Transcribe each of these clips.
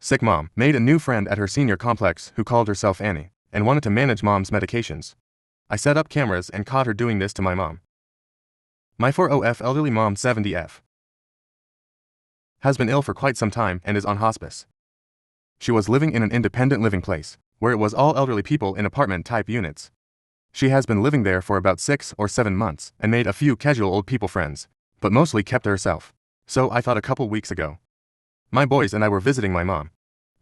Sick mom made a new friend at her senior complex who called herself Annie and wanted to manage mom's medications. I set up cameras and caught her doing this to my mom. My 40F elderly mom 70F has been ill for quite some time and is on hospice. She was living in an independent living place, where it was all elderly people in apartment-type units. She has been living there for about 6 or 7 months and made a few casual old people friends, but mostly kept to herself. So I thought a couple weeks ago, my boys and I were visiting my mom.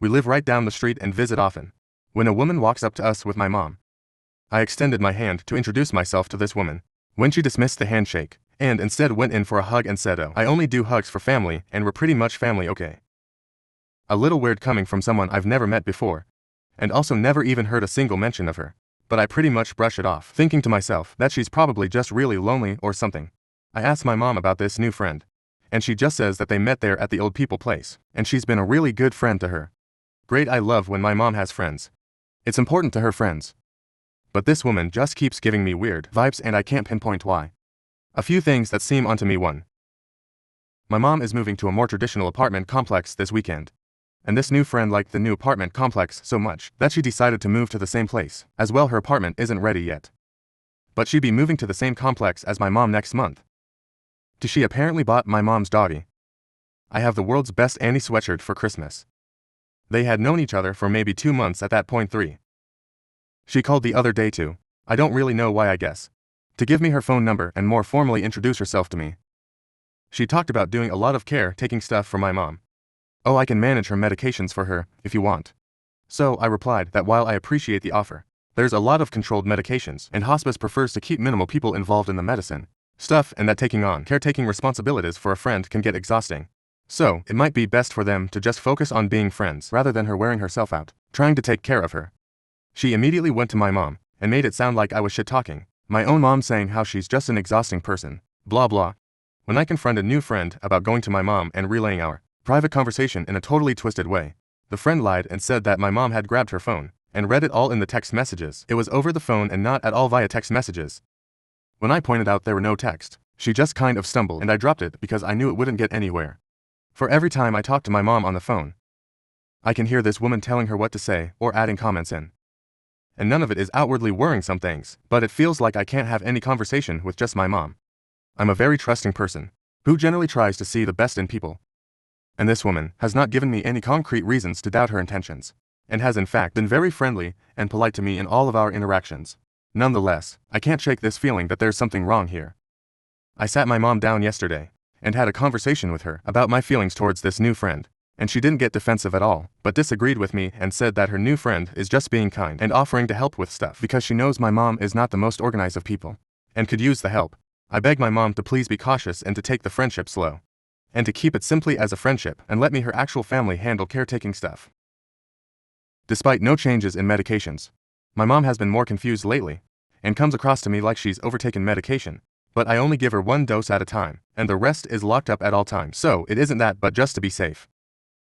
We live right down the street and visit often. When a woman walks up to us with my mom, I extended my hand to introduce myself to this woman. When she dismissed the handshake, and instead went in for a hug and said, "Oh, I only do hugs for family and we're pretty much family, okay." A little weird coming from someone I've never met before, and also never even heard a single mention of her. But I pretty much brush it off, thinking to myself that she's probably just really lonely or something. I asked my mom about this new friend, and she just says that they met there at the old people place, and she's been a really good friend to her. Great, I love when my mom has friends. It's important to her friends. But this woman just keeps giving me weird vibes and I can't pinpoint why. A few things that seem onto me. 1. My mom is moving to a more traditional apartment complex this weekend. And this new friend liked the new apartment complex so much that she decided to move to the same place. As well, her apartment isn't ready yet, but she'd be moving to the same complex as my mom next month. She apparently bought my mom's doggy. I have the world's best Annie sweatshirt for Christmas. They had known each other for maybe 2 months at that point. 3. She called the other day too. I don't really know why, I guess, to give me her phone number and more formally introduce herself to me. She talked about doing a lot of caretaking stuff for my mom. "Oh, I can manage her medications for her, if you want." So I replied that while I appreciate the offer, there's a lot of controlled medications and hospice prefers to keep minimal people involved in the medicine stuff, and that taking on caretaking responsibilities for a friend can get exhausting. So it might be best for them to just focus on being friends rather than her wearing herself out, trying to take care of her. She immediately went to my mom and made it sound like I was shit-talking my own mom, saying how she's just an exhausting person, blah blah. When I confronted a new friend about going to my mom and relaying our private conversation in a totally twisted way, the friend lied and said that my mom had grabbed her phone and read it all in the text messages. It was over the phone and not at all via text messages. When I pointed out there were no text, she just kind of stumbled and I dropped it because I knew it wouldn't get anywhere. For every time I talk to my mom on the phone, I can hear this woman telling her what to say or adding comments in. And none of it is outwardly worrying some things, but it feels like I can't have any conversation with just my mom. I'm a very trusting person who generally tries to see the best in people. And this woman has not given me any concrete reasons to doubt her intentions, and has in fact been very friendly and polite to me in all of our interactions. Nonetheless, I can't shake this feeling that there's something wrong here. I sat my mom down yesterday and had a conversation with her about my feelings towards this new friend, and she didn't get defensive at all, but disagreed with me and said that her new friend is just being kind and offering to help with stuff because she knows my mom is not the most organized of people and could use the help. I begged my mom to please be cautious and to take the friendship slow, and to keep it simply as a friendship and let me her actual family handle caretaking stuff. Despite no changes in medications, my mom has been more confused lately, and comes across to me like she's overtaken medication, but I only give her 1 dose at a time, and the rest is locked up at all times, so it isn't that but just to be safe.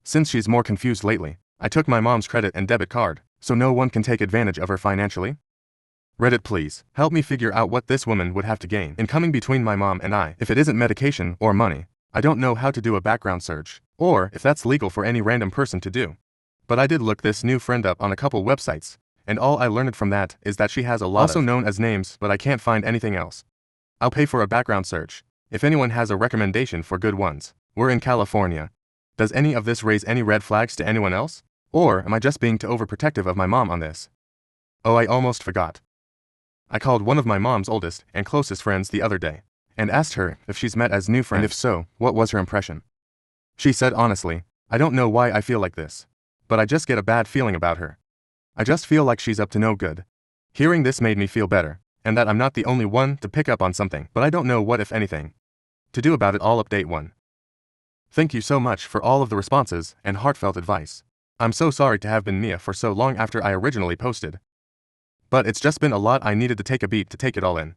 Since she's more confused lately, I took my mom's credit and debit card, so no one can take advantage of her financially. Reddit, please help me figure out what this woman would have to gain in coming between my mom and I if it isn't medication or money. I don't know how to do a background search, or if that's legal for any random person to do. But I did look this new friend up on a couple websites, and all I learned from that is that she has a lot also known as names, but I can't find anything else. I'll pay for a background search if anyone has a recommendation for good ones. We're in California. Does any of this raise any red flags to anyone else? Or am I just being too overprotective of my mom on this? Oh, I almost forgot. I called one of my mom's oldest and closest friends the other day and asked her if she's met as new friend, and if so, what was her impression. She said, "Honestly, I don't know why I feel like this, but I just get a bad feeling about her. I just feel like she's up to no good." Hearing this made me feel better, and that I'm not the only one to pick up on something, but I don't know what, if anything, to do about it. All update 1. Thank you so much for all of the responses and heartfelt advice. I'm so sorry to have been Mia for so long after I originally posted. But it's just been a lot. I needed to take a beat to take it all in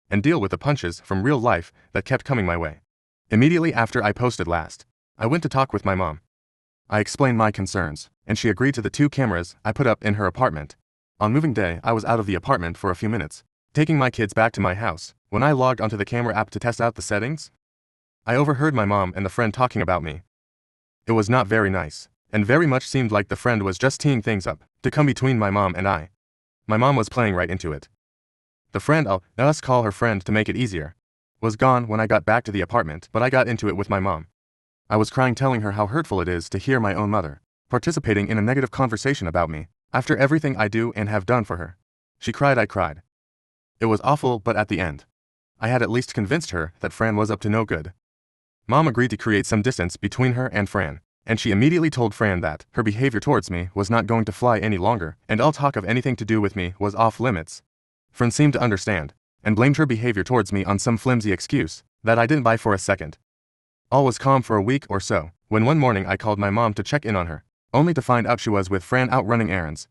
and deal with the punches from real life that kept coming my way. Immediately after I posted last, I went to talk with my mom. I explained my concerns, and she agreed to the 2 cameras I put up in her apartment. On moving day, I was out of the apartment for a few minutes, taking my kids back to my house. When I logged onto the camera app to test out the settings, I overheard my mom and the friend talking about me. It was not very nice. and very much seemed like the friend was just teeing things up to come between my mom and I. My mom was playing right into it. The friend, I'll us call her friend to make it easier, was gone when I got back to the apartment, but I got into it with my mom. I was crying, telling her how hurtful it is to hear my own mother participating in a negative conversation about me after everything I do and have done for her. She cried, I cried. It was awful, but at the end, I had at least convinced her that Fran was up to no good. Mom agreed to create some distance between her and Fran, and she immediately told Fran that her behavior towards me was not going to fly any longer, and all talk of anything to do with me was off limits. Fran seemed to understand, and blamed her behavior towards me on some flimsy excuse that I didn't buy for a second. All was calm for a week or so, when one morning I called my mom to check in on her, only to find out she was with Fran out running errands.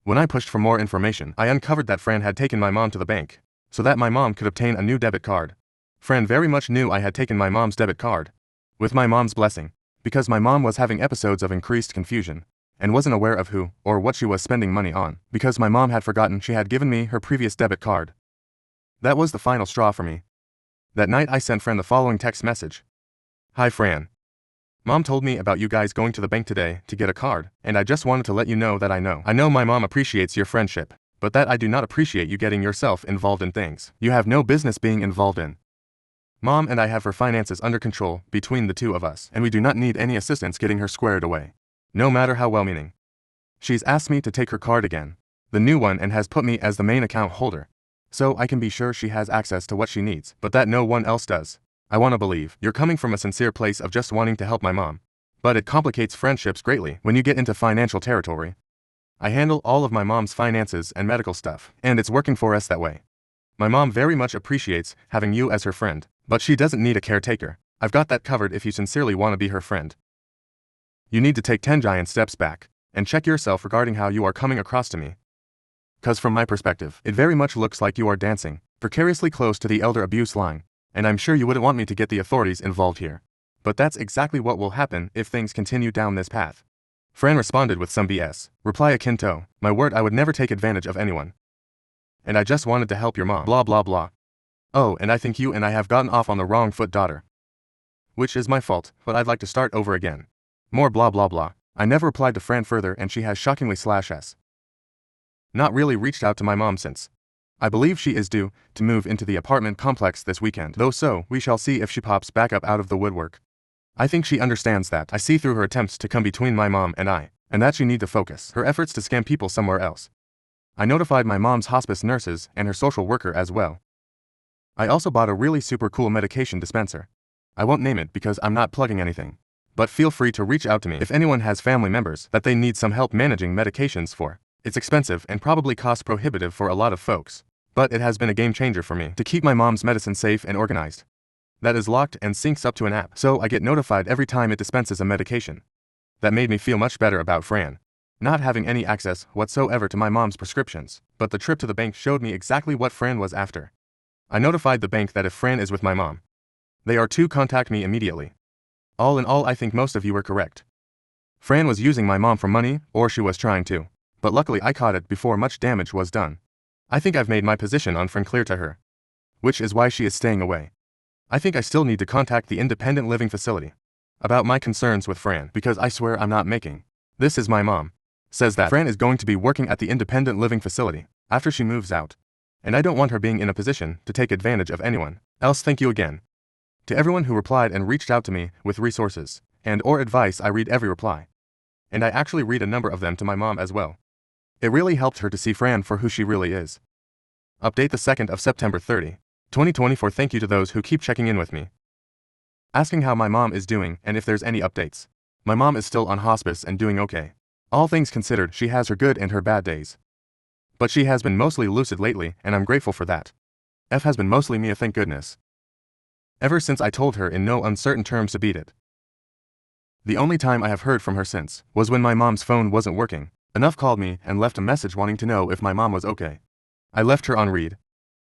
When I pushed for more information, I uncovered that Fran had taken my mom to the bank, so that my mom could obtain a new debit card. Fran very much knew I had taken my mom's debit card, with my mom's blessing, because my mom was having episodes of increased confusion, and wasn't aware of who or what she was spending money on, because my mom had forgotten she had given me her previous debit card. That was the final straw for me. That night I sent Fran the following text message. Hi Fran. Mom told me about you guys going to the bank today to get a card, and I just wanted to let you know that I know my mom appreciates your friendship, but that I do not appreciate you getting yourself involved in things you have no business being involved in. Mom and I have her finances under control between the two of us, and we do not need any assistance getting her squared away, no matter how well-meaning. She's asked me to take her card again, the new one, and has put me as the main account holder, so I can be sure she has access to what she needs, but that no one else does. I want to believe you're coming from a sincere place of just wanting to help my mom, but it complicates friendships greatly when you get into financial territory. I handle all of my mom's finances and medical stuff, and it's working for us that way. My mom very much appreciates having you as her friend, but she doesn't need a caretaker. I've got that covered if you sincerely want to be her friend. You need to take 10 giant steps back and check yourself regarding how you are coming across to me. 'Cause from my perspective, it very much looks like you are dancing precariously close to the elder abuse line, and I'm sure you wouldn't want me to get the authorities involved here. But that's exactly what will happen if things continue down this path. Fran responded with some BS reply akin to, my word, I would never take advantage of anyone. And I just wanted to help your mom, blah blah blah. Oh, and I think you and I have gotten off on the wrong foot, daughter. Which is my fault, but I'd like to start over again. More blah blah blah. I never replied to Fran further, and she has shockingly /s not really reached out to my mom since. I believe she is due to move into the apartment complex this weekend, though, so we shall see if she pops back up out of the woodwork. I think she understands that I see through her attempts to come between my mom and I, and that she need to focus her efforts to scam people somewhere else. I notified my mom's hospice nurses and her social worker as well. I also bought a really super cool medication dispenser. I won't name it because I'm not plugging anything, but feel free to reach out to me if anyone has family members that they need some help managing medications for. It's expensive and probably cost prohibitive for a lot of folks, but it has been a game changer for me to keep my mom's medicine safe and organized. That is locked and syncs up to an app, so I get notified every time it dispenses a medication. That made me feel much better about Fran not having any access whatsoever to my mom's prescriptions, but the trip to the bank showed me exactly what Fran was after. I notified the bank that if Fran is with my mom, they are to contact me immediately. All in all, I think most of you were correct. Fran was using my mom for money, or she was trying to, but luckily I caught it before much damage was done. I think I've made my position on Fran clear to her, which is why she is staying away. I think I still need to contact the independent living facility about my concerns with Fran, because I swear I'm not making. This is my mom. Says that Fran is going to be working at the independent living facility after she moves out, and I don't want her being in a position to take advantage of anyone else. Thank you again to everyone who replied and reached out to me with resources and or advice. I read every reply, and I actually read a number of them to my mom as well. It really helped her to see Fran for who she really is. Update the 2nd of September 30, 2024. Thank you to those who keep checking in with me, asking how my mom is doing and if there's any updates. My mom is still on hospice and doing okay. All things considered, she has her good and her bad days, but she has been mostly lucid lately, and I'm grateful for that. F has been mostly Mia, thank goodness. Ever since I told her in no uncertain terms to beat it. The only time I have heard from her since was when my mom's phone wasn't working. Enough called me and left a message wanting to know if my mom was okay. I left her on read.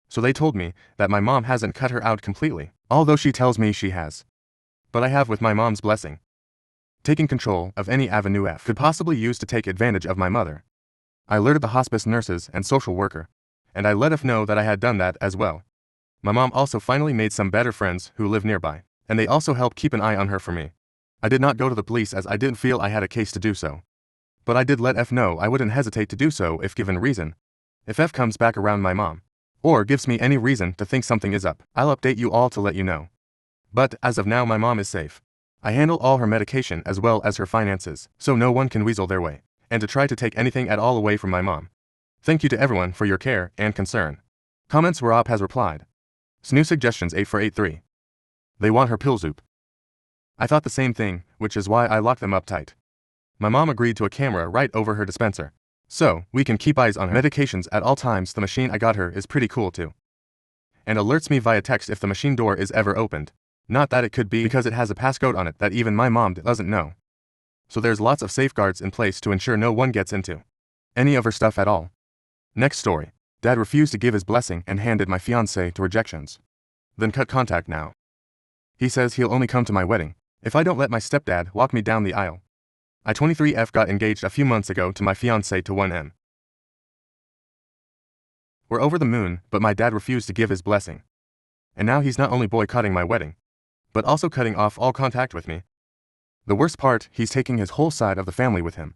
So they told me that my mom hasn't cut her out completely, although she tells me she has. But I have, with my mom's blessing, taking control of any avenue F could possibly use to take advantage of my mother. I alerted the hospice nurses and social worker, and I let F know that I had done that as well. My mom also finally made some better friends who live nearby, and they also help keep an eye on her for me. I did not go to the police as I didn't feel I had a case to do so. But I did let F know I wouldn't hesitate to do so if given reason. If F comes back around my mom, or gives me any reason to think something is up, I'll update you all to let you know. But, as of now, my mom is safe. I handle all her medication as well as her finances, so no one can weasel their way, and to try to take anything at all away from my mom. Thank you to everyone for your care and concern. Comments Rob has replied. Snoo suggestions 8483. They want her pills oop. I thought the same thing, which is why I locked them up tight. My mom agreed to a camera right over her dispenser, so we can keep eyes on her medications at all times. The machine I got her is pretty cool too, and alerts me via text if the machine door is ever opened. Not that it could be because it has a passcode on it that even my mom doesn't know. So there's lots of safeguards in place to ensure no one gets into any of her stuff at all. Next story. Dad refused to give his blessing and handed my fiancé to rejections. Then cut contact now. He says he'll only come to my wedding if I don't let my stepdad walk me down the aisle. I 23F got engaged a few months ago to my fiancé to 1M. We're over the moon, but my dad refused to give his blessing. And now he's not only boycotting my wedding, but also cutting off all contact with me. The worst part, he's taking his whole side of the family with him.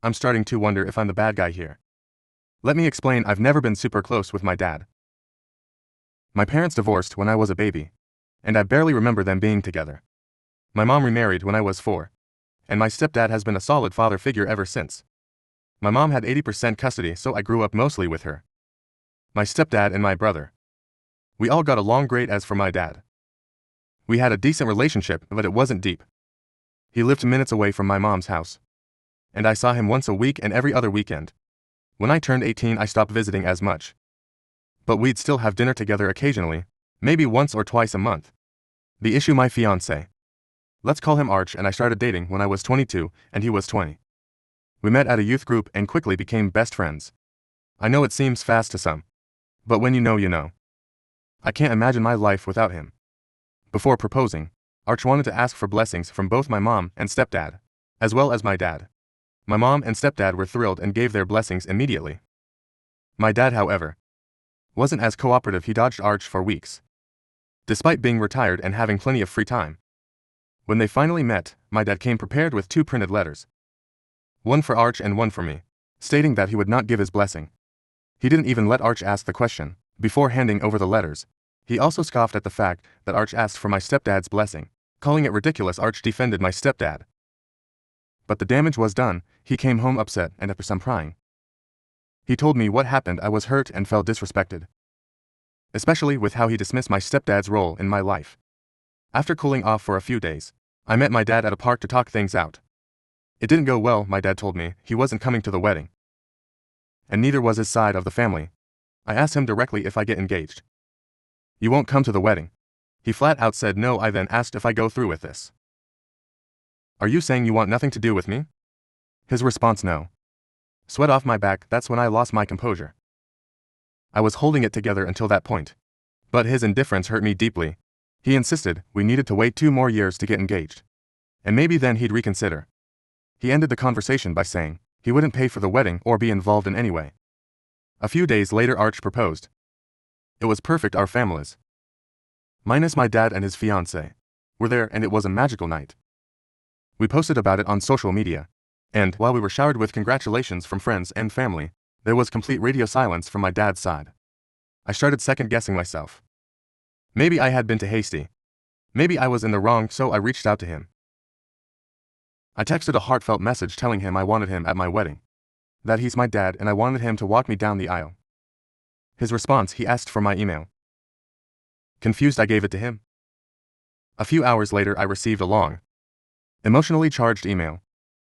I'm starting to wonder if I'm the bad guy here. Let me explain. I've never been super close with my dad. My parents divorced when I was a baby, and I barely remember them being together. My mom remarried when I was 4, and my stepdad has been a solid father figure ever since. My mom had 80% custody, so I grew up mostly with her. My stepdad and my brother. We all got along great. As for my dad, we had a decent relationship, but it wasn't deep. He lived minutes away from my mom's house, and I saw him once a week and every other weekend. When I turned 18, I stopped visiting as much. But we'd still have dinner together occasionally, maybe once or twice a month. The issue: my fiancé. Let's call him Arch, and I started dating when I was 22 and he was 20. We met at a youth group and quickly became best friends. I know it seems fast to some, but when you know, you know. I can't imagine my life without him. Before proposing, Arch wanted to ask for blessings from both my mom and stepdad, as well as my dad. My mom and stepdad were thrilled and gave their blessings immediately. My dad, however, wasn't as cooperative. He dodged Arch for weeks, despite being retired and having plenty of free time. When they finally met, my dad came prepared with 2 printed letters. One for Arch and one for me, stating that he would not give his blessing. He didn't even let Arch ask the question before handing over the letters. He also scoffed at the fact that Arch asked for my stepdad's blessing, calling it ridiculous. Arch defended my stepdad, but the damage was done. He came home upset and after some crying, he told me what happened. I was hurt and felt disrespected, especially with how he dismissed my stepdad's role in my life. After cooling off for a few days, I met my dad at a park to talk things out. It didn't go well. My dad told me he wasn't coming to the wedding, and neither was his side of the family. I asked him directly if I get engaged. You won't come to the wedding. He flat out said no. I then asked if I go through with this. Are you saying you want nothing to do with me? His response: no. Sweat off my back. That's when I lost my composure. I was holding it together until that point, but his indifference hurt me deeply. He insisted we needed to wait 2 more years to get engaged, and maybe then he'd reconsider. He ended the conversation by saying he wouldn't pay for the wedding or be involved in any way. A few days later, Arch proposed. It was perfect. Our families, minus my dad and his fiancée, were there, and it was a magical night. We posted about it on social media, and while we were showered with congratulations from friends and family, there was complete radio silence from my dad's side. I started second-guessing myself. Maybe I had been too hasty. Maybe I was in the wrong, so I reached out to him. I texted a heartfelt message telling him I wanted him at my wedding, that he's my dad and I wanted him to walk me down the aisle. His response: he asked for my email. Confused, I gave it to him. A few hours later, I received a long, emotionally charged email.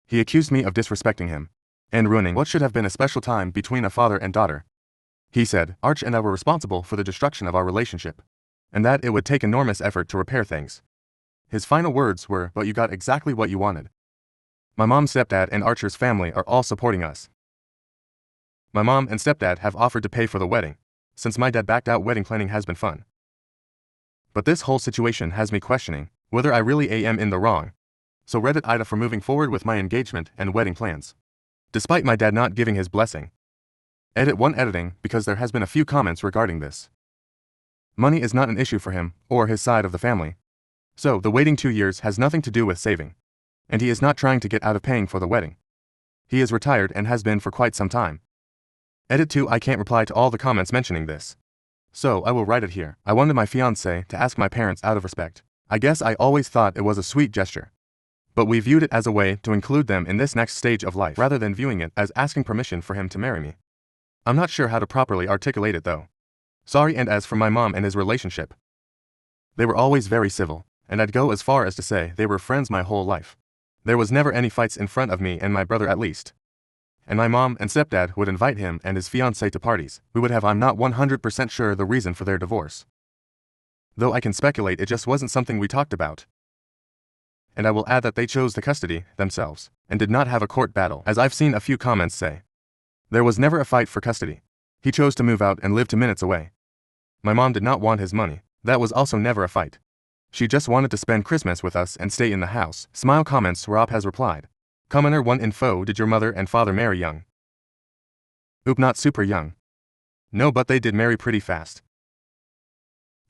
He accused me of disrespecting him and ruining what should have been a special time between a father and daughter. He said Arch and I were responsible for the destruction of our relationship, and that it would take enormous effort to repair things. His final words were, "But you got exactly what you wanted." My mom, stepdad, and Archer's family are all supporting us. My mom and stepdad have offered to pay for the wedding. Since my dad backed out, wedding planning has been fun. But this whole situation has me questioning whether I really am in the wrong. So Reddit Ida for moving forward with my engagement and wedding plans, despite my dad not giving his blessing. Edit 1 editing because there has been a few comments regarding this. Money is not an issue for him or his side of the family. So, the waiting 2 years has nothing to do with saving. And he is not trying to get out of paying for the wedding. He is retired and has been for quite some time. Edit 2. I can't reply to all the comments mentioning this. So, I will write it here. I wanted my fiancé to ask my parents out of respect. I guess I always thought it was a sweet gesture. But we viewed it as a way to include them in this next stage of life rather than viewing it as asking permission for him to marry me. I'm not sure how to properly articulate it though. Sorry. And as for my mom and his relationship, they were always very civil, and I'd go as far as to say they were friends my whole life. There was never any fights in front of me and my brother at least. And my mom and stepdad would invite him and his fiancée to parties. We would have. I'm not 100% sure the reason for their divorce. Though I can speculate it just wasn't something we talked about. And I will add that they chose the custody themselves, and did not have a court battle, as I've seen a few comments say. There was never a fight for custody. He chose to move out and live 2 minutes away. My mom did not want his money. That was also never a fight. She just wanted to spend Christmas with us and stay in the house. Smile comments. Rob has replied. Commenter 1 info. Did your mother and father marry young? Oop, not super young. No, but they did marry pretty fast.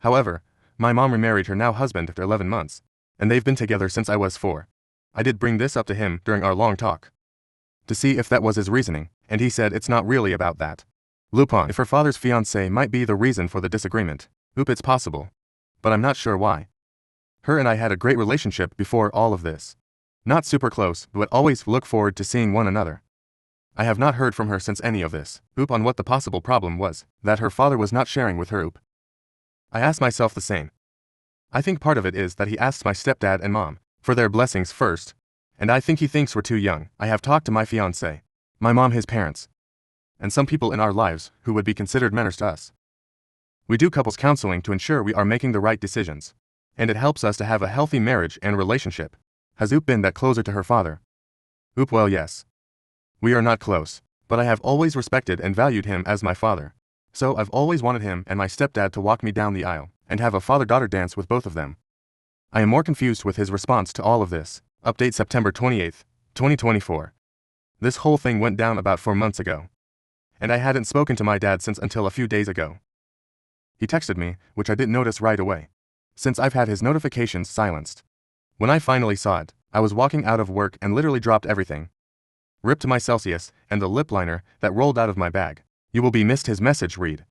However, my mom remarried her now husband after 11 months, and they've been together since I was 4. I did bring this up to him during our long talk to see if that was his reasoning, and he said it's not really about that. Lupin, if her father's fiancé might be the reason for the disagreement. Oop, it's possible. But I'm not sure why. Her and I had a great relationship before all of this. Not super close, but always look forward to seeing one another. I have not heard from her since any of this. Oop, on what the possible problem was, that her father was not sharing with her. Oop. I asked myself the same. I think part of it is that he asked my stepdad and mom for their blessings first, and I think he thinks we're too young. I have talked to my fiancé, my mom, his parents, and some people in our lives who would be considered mentors to us. We do couples counseling to ensure we are making the right decisions, and it helps us to have a healthy marriage and relationship. Has Oop been that closer to her father? Oop, well, yes. We are not close, but I have always respected and valued him as my father. So I've always wanted him and my stepdad to walk me down the aisle and have a father-daughter dance with both of them. I am more confused with his response to all of this. Update September 28, 2024. This whole thing went down about 4 months ago, and I hadn't spoken to my dad since until a few days ago. He texted me, which I didn't notice right away, since I've had his notifications silenced. When I finally saw it, I was walking out of work and literally dropped everything. Ripped my Celsius and the lip liner that rolled out of my bag. You will be missed. His message read.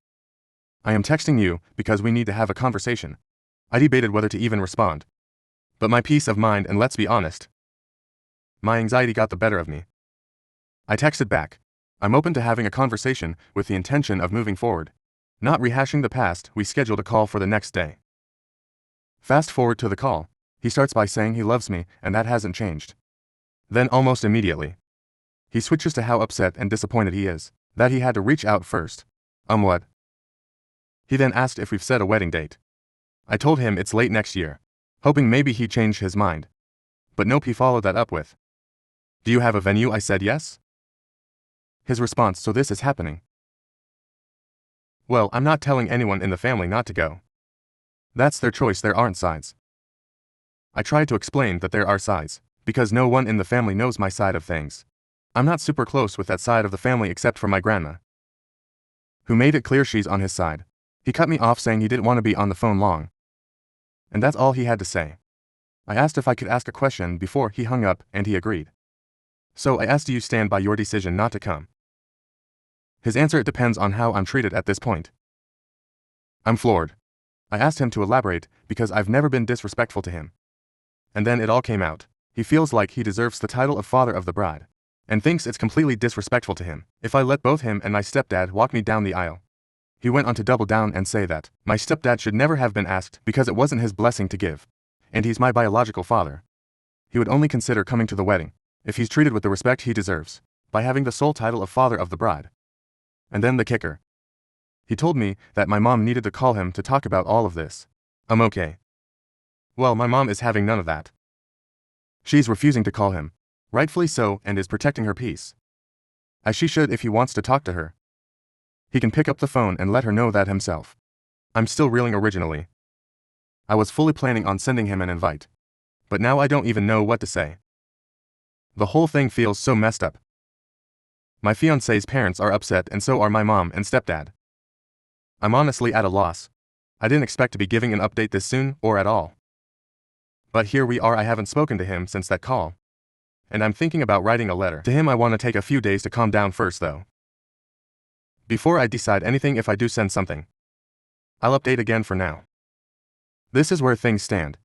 I am texting you because we need to have a conversation. I debated whether to even respond. But my peace of mind, and let's be honest, my anxiety got the better of me. I texted back. I'm open to having a conversation with the intention of moving forward. Not rehashing the past. We scheduled a call for the next day. Fast forward to the call. He starts by saying he loves me, and that hasn't changed. Then almost immediately, he switches to how upset and disappointed he is that he had to reach out first. What? He then asked if we've set a wedding date. I told him it's late next year, hoping maybe he'd change his mind. But nope, he followed that up with, do you have a venue? I said yes. His response, so this is happening. Well, I'm not telling anyone in the family not to go. That's their choice. There aren't sides. I tried to explain that there are sides, because no one in the family knows my side of things. I'm not super close with that side of the family except for my grandma, who made it clear she's on his side. He cut me off saying he didn't want to be on the phone long. And that's all he had to say. I asked if I could ask a question before he hung up, and he agreed. So I asked, do you stand by your decision not to come? His answer, it depends on how I'm treated at this point. I'm floored. I asked him to elaborate because I've never been disrespectful to him. And then it all came out. He feels like he deserves the title of father of the bride, and thinks it's completely disrespectful to him if I let both him and my stepdad walk me down the aisle. He went on to double down and say that my stepdad should never have been asked because it wasn't his blessing to give, and he's my biological father. He would only consider coming to the wedding if he's treated with the respect he deserves by having the sole title of father of the bride. And then the kicker. He told me that my mom needed to call him to talk about all of this. I'm okay. Well, my mom is having none of that. She's refusing to call him, rightfully so, and is protecting her peace, as she should. If he wants to talk to her, he can pick up the phone and let her know that himself. I'm still reeling. Originally, I was fully planning on sending him an invite, but now I don't even know what to say. The whole thing feels so messed up. My fiancé's parents are upset, and so are my mom and stepdad. I'm honestly at a loss. I didn't expect to be giving an update this soon, or at all. But here we are, I haven't spoken to him since that call. And I'm thinking about writing a letter to him. I want to take a few days to calm down first though. Before I decide anything, if I do send something, I'll update again. For now, this is where things stand.